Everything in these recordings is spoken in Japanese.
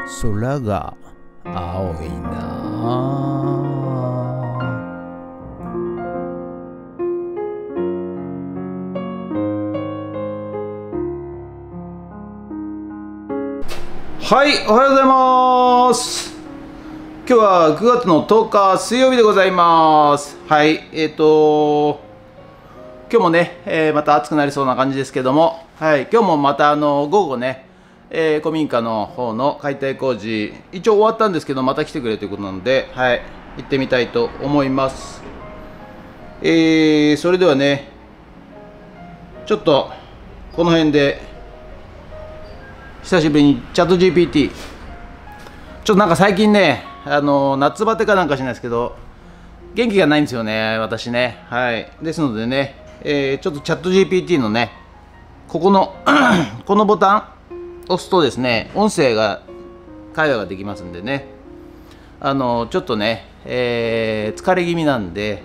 空が青いな。はい、おはようございます。今日は9月の10日水曜日でございます。はい、今日もね、また暑くなりそうな感じですけども、はい、今日もまた午後ね、古民家の方の解体工事、一応終わったんですけど、また来てくれということなので、はい、行ってみたいと思います。それではね、ちょっとこの辺で、久しぶりにチャット GPT、ちょっとなんか最近ね、夏バテかなんかしないですけど、元気がないんですよね、私ね。はい。ですのでね、ちょっとチャット GPT のね、ここのこのボタン押すとですね、音声が会話ができますんでね、ちょっとね、疲れ気味なんで、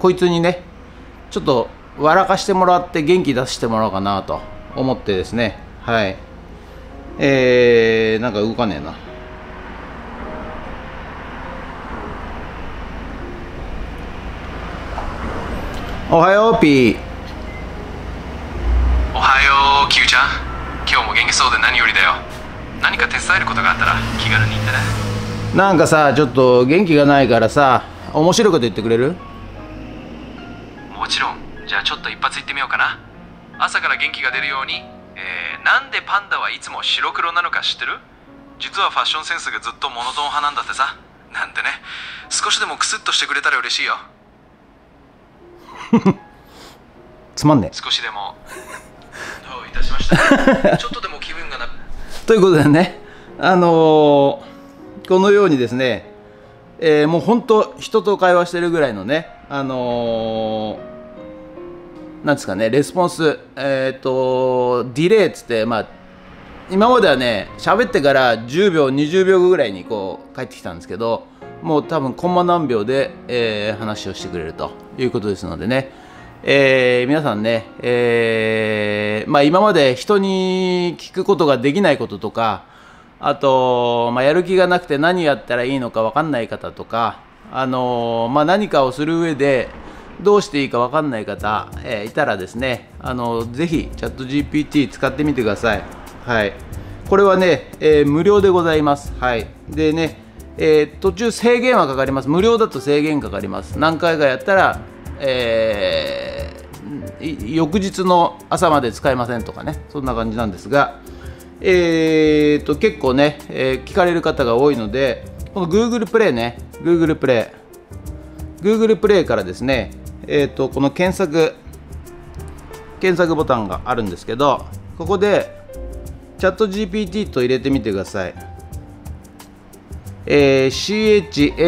こいつにね、ちょっと笑かしてもらって元気出してもらおうかなと思ってですね、はい。なんか動かねえな。おはよう、ピー。おはよう、キューちゃん。今日も元気そうで何よりだよ。何か手伝えることがあったら気軽に言ってね。なんかさ、ちょっと元気がないからさ、面白いこと言ってくれる？もちろん。じゃあちょっと一発言ってみようかな。朝から元気が出るように、なんでパンダはいつも白黒なのか知ってる？実はファッションセンスがずっとモノトーン派なんだってさ。なんてね、少しでもクスッとしてくれたら嬉しいよ。つまんねえ。少しでもどういたしましたちょっとでも気分がなということでね、このようにですね、もう本当人と会話してるぐらいのね、なんですかね、レスポンス、ディレイっつって、まあ、今まではね、喋ってから10秒、20秒後ぐらいにこう帰ってきたんですけど、もう多分コンマ何秒で、話をしてくれるということですのでね、皆さんね、まあ、今まで人に聞くことができないこととか、あと、まあ、やる気がなくて何やったらいいのか分かんない方とか、まあ、何かをする上でどうしていいか分かんない方、いたらですね、ぜひチャット GPT 使ってみてください。はい、これはね、無料でございます。はい、でね、途中制限はかかります。無料だと制限かかります。何回かやったら、翌日の朝まで使えませんとかね、そんな感じなんですが、結構ね、聞かれる方が多いので、この Google プレイね、Google プレイからですね、この検索ボタンがあるんですけど、ここでチャット GPT と入れてみてください。CHANTGPT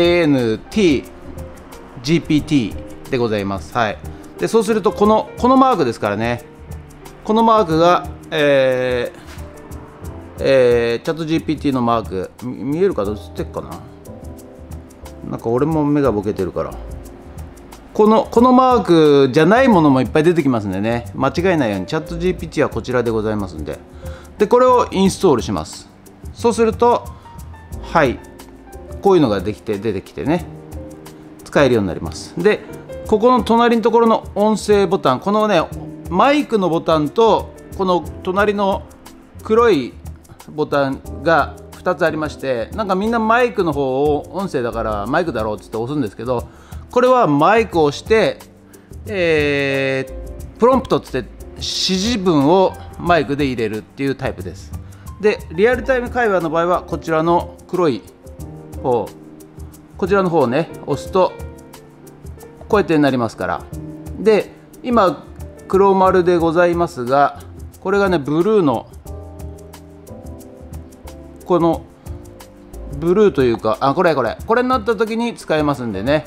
でございます。はい。で、そうするとこのマークですからね、このマークが、チャット GPT のマーク見えるかどう映ってっかな。なんか俺も目がボケてるから、このマークじゃないものもいっぱい出てきますんでね、間違えないようにチャット GPT はこちらでございますんで、これをインストールします。そうすると、はい、こういうのが出てきてね、使えるようになります。で、ここの隣のところの音声ボタン、このね、マイクのボタンとこの隣の黒いボタンが2つありまして、なんかみんなマイクの方を音声だからマイクだろうって押すんですけど、これはマイクを押して、プロンプトって指示文をマイクで入れるっていうタイプです。で、リアルタイム会話の場合はこちらの黒い方、こちらの方をね押すとこうやってなりますから。で、今黒丸でございますが、これがねブルーの、このブルーというか、これになった時に使えますんでね、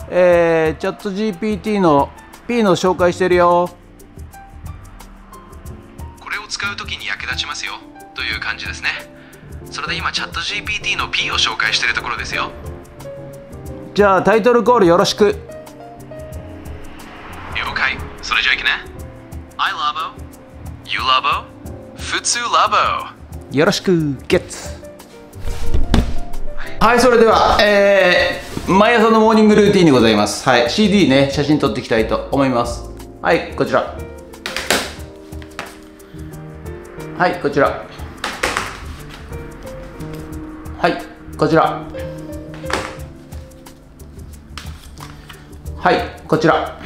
チャット GPT の P の紹介してるよ。これを使うときに役立ちますよという感じですね。それで今チャット GPT の P を紹介しているところですよ。じゃあタイトルコールよろしく。了解。それじゃあいくね。I love you love 普通ラボ。よろしくゲッツ。はい、それでは、毎朝のモーニングルーティンでございます。はい、CD ね、写真撮っていきたいと思います。はい、こちら。はい、こちら。はい、こちら。はい、こちら。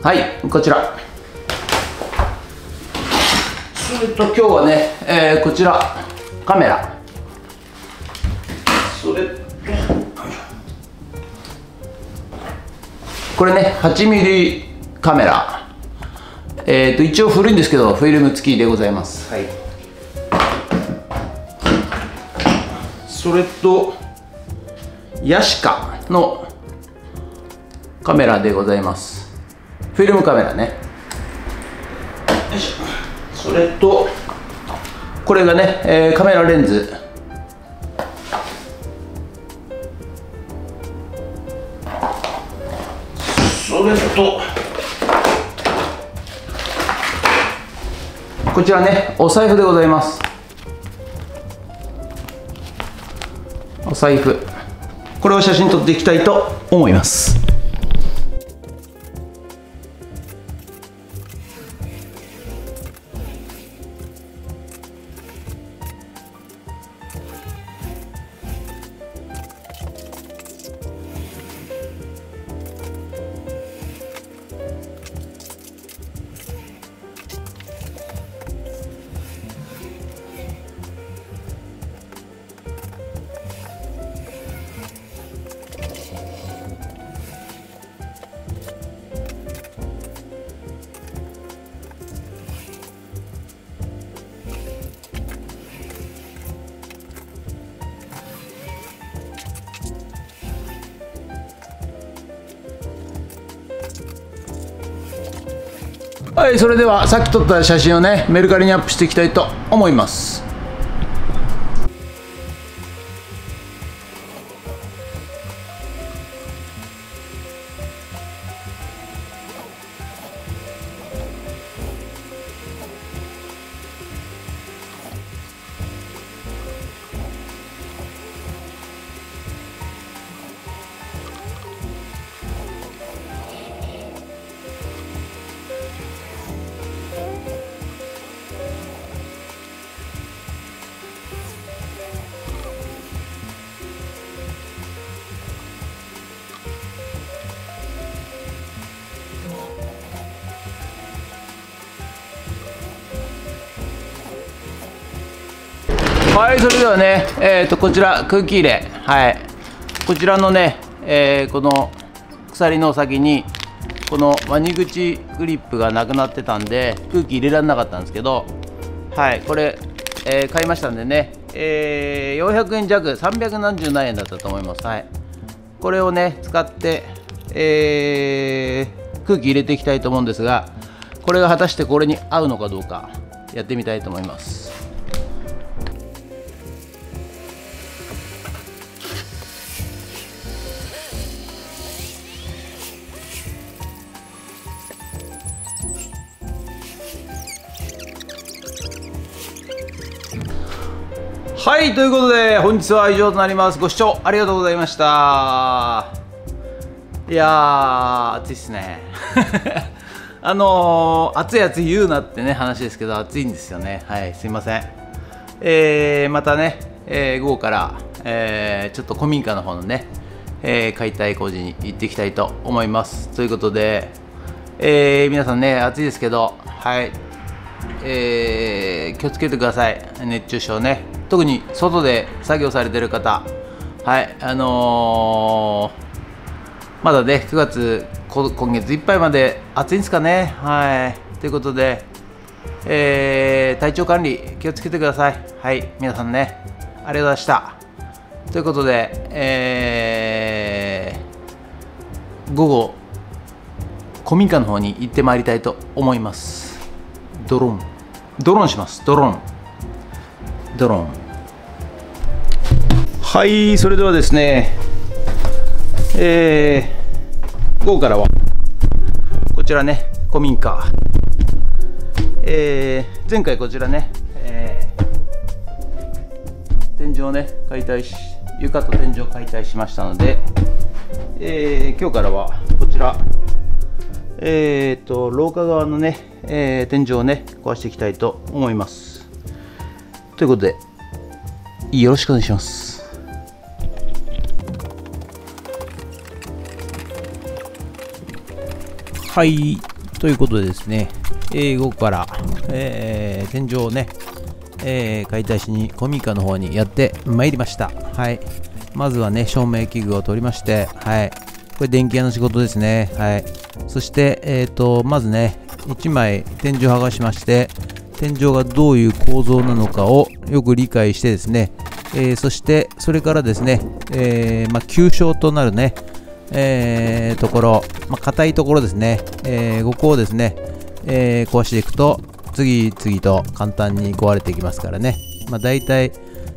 はい、こちら。それと今日はね、こちらカメラ。それこれね、8ミリカメラ。一応古いんですけど、フィルム付きでございます。はい。それとヤシカのカメラでございます。フィルムカメラね。よいしょ。それとこれがね、カメラレンズ。それとこちらね、お財布でございます。お財布、これを写真撮っていきたいと思います。はい、それではさっき撮った写真をね、メルカリにアップしていきたいと思います。はい、それではね、こちら空気入れ、はい、こちらのね、この鎖の先にこのワニ口グリップがなくなってたんで空気入れられなかったんですけど、はい、これ、買いましたんでね、400円弱、300何十何円だったと思います。はい、これをね使って、空気入れていきたいと思うんですが、これが果たしてこれに合うのかどうかやってみたいと思います。はい、ということで本日は以上となります。ご視聴ありがとうございました。いやー暑いっすね暑い暑い言うなってね話ですけど、暑いんですよね。はい、すいません。またね、午後から、ちょっと古民家の方のね、解体工事に行っていきたいと思います。ということで、皆さんね暑いですけど、はい、気をつけてください。熱中症ね、特に外で作業されてる方、はい、まだね9月今月いっぱいまで暑いんですかね。はい、ということで、体調管理気をつけてください。はい、皆さんねありがとうございました。ということで、午後古民家の方に行ってまいりたいと思います。ドローンします。ドローン。はい、それではですね、午後からはこちらね古民家、前回こちらね、天井をね解体し、床と天井を解体しましたので、今日からはこちら、廊下側のね、天井をね壊していきたいと思います。ということでよろしくお願いします。はい、ということでですね、午後から、天井をね、解体しに古民家の方にやってまいりました。はい、まずはね照明器具を取りまして、はい、これ電気屋の仕事ですね。はい、そして、まずね1枚天井を剥がしまして、天井がどういう構造なのかをよく理解してですね、そしてそれからですね、急所となるね、ところ、硬いところですね、ここをですね、壊していくと次々と簡単に壊れていきますからね。だいたい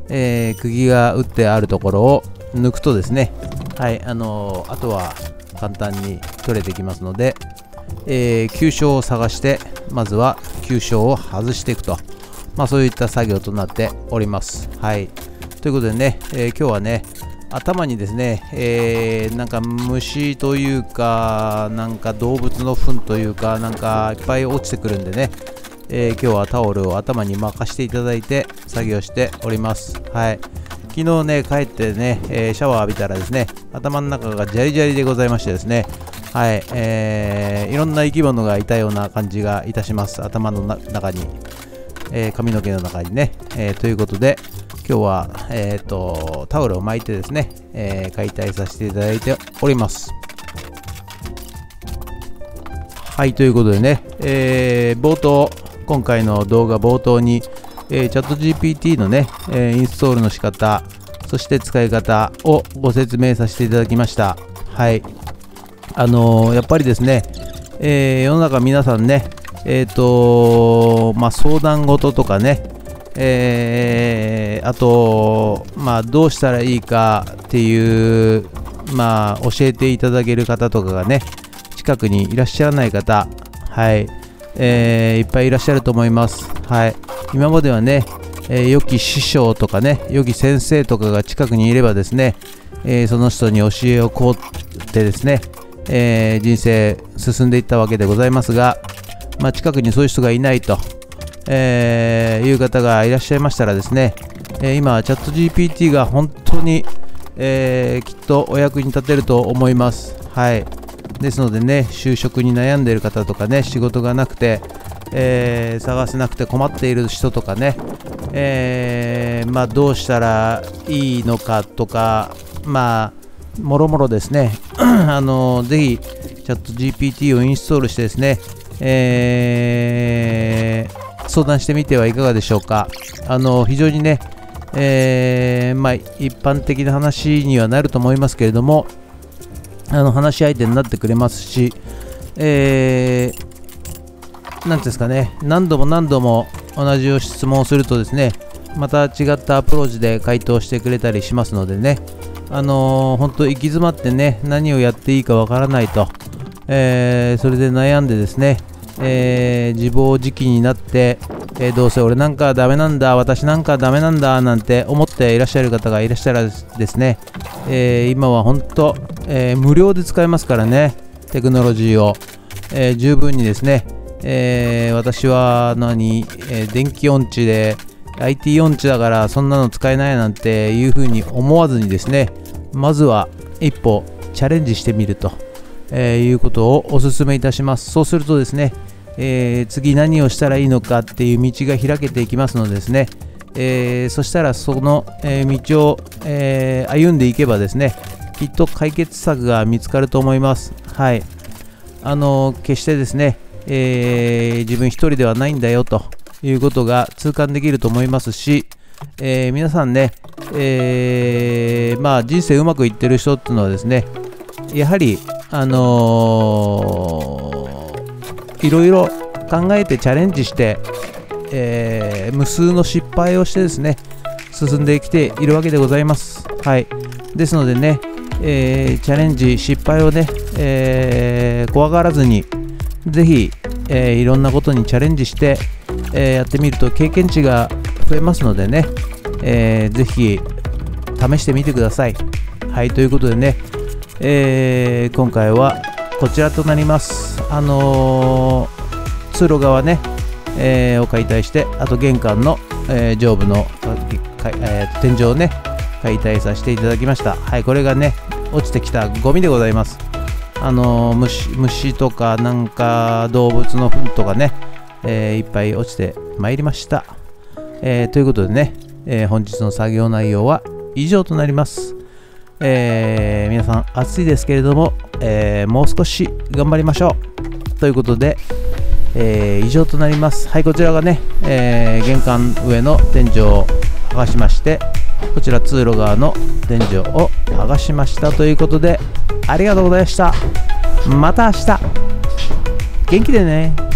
釘が打ってあるところを抜くとですね、はい、あとは簡単に取れてきますので、急所を探してまずは急所を外していくと、そういった作業となっております。はい、ということでね、今日はね頭にですね、なんか虫というか、なんか動物の糞というか、なんかいっぱい落ちてくるんでね、今日はタオルを頭に巻かしていただいて作業しております。はい、昨日ね帰ってね、シャワー浴びたらですね、頭の中がジャリジャリでございましてですね、はい、いろんな生き物がいたような感じがいたします。頭の中に、髪の毛の中にね、ということで今日は、タオルを巻いてですね、解体させていただいております。はい、ということでね、冒頭、今回の動画冒頭に、チャット GPT のね、インストールの仕方、そして使い方をご説明させていただきました。はい、やっぱりですね、世の中皆さんね、相談事とかね、あと、どうしたらいいかっていう、教えていただける方とかがね、近くにいらっしゃらない方、はい、いっぱいいらっしゃると思います。はい、今まではね、良き師匠とかね、良き先生とかが近くにいればですね、その人に教えを請ってですね、人生進んでいったわけでございますが、近くにそういう人がいないと、いう方がいらっしゃいましたらですね、今チャット GPT が本当に、きっとお役に立てると思います。はい、ですのでね、就職に悩んでいる方とかね、仕事がなくて、探せなくて困っている人とかね、どうしたらいいのかとか、もろもろですねぜひチャット GPT をインストールしてですね、相談してみてはいかがでしょうか。非常にね、一般的な話にはなると思いますけれども、話し相手になってくれますし、なんていうんですかね、何度も同じ質問をするとですね、また違ったアプローチで回答してくれたりしますのでね、本当行き詰まってね、何をやっていいかわからないと、それで悩んでですね、自暴自棄になって、どうせ俺なんかダメなんだ、私なんかダメなんだなんて思っていらっしゃる方がいらっしゃらですね、今は本当、無料で使えますからね、テクノロジーを、十分にですね、私は電気音痴で IT 音痴だからそんなの使えないなんていうふうに思わずにですね、まずは一歩チャレンジしてみると、いうことをお勧めいたします。そうするとですね、次何をしたらいいのかっていう道が開けていきますのでですね、そしたらその、道を、歩んでいけばですね、きっと解決策が見つかると思います。はい、決してですね、自分一人ではないんだよということが痛感できると思いますし、皆さんね、人生うまくいってる人っていうのはですね、やはりいろいろ考えてチャレンジして、無数の失敗をしてですね、進んできているわけでございます。はい、ですのでね、チャレンジ失敗をね、怖がらずにぜひ、いろんなことにチャレンジして、やってみると経験値が増えますのでね、ぜひ試してみてください。はい、ということでね、今回はこちらとなります。通路側ね、を解体して、あと玄関の、上部の、天井をね解体させていただきました。はい、これがね落ちてきたゴミでございます。虫とかなんか動物の糞とかね、いっぱい落ちてまいりました。ということでね、本日の作業内容は以上となります。皆さん暑いですけれども、もう少し頑張りましょうということで、以上となります。はい、こちらがね、玄関上の天井を剥がしまして、こちら通路側の天井を剥がしましたということで、ありがとうございました。また明日元気でね。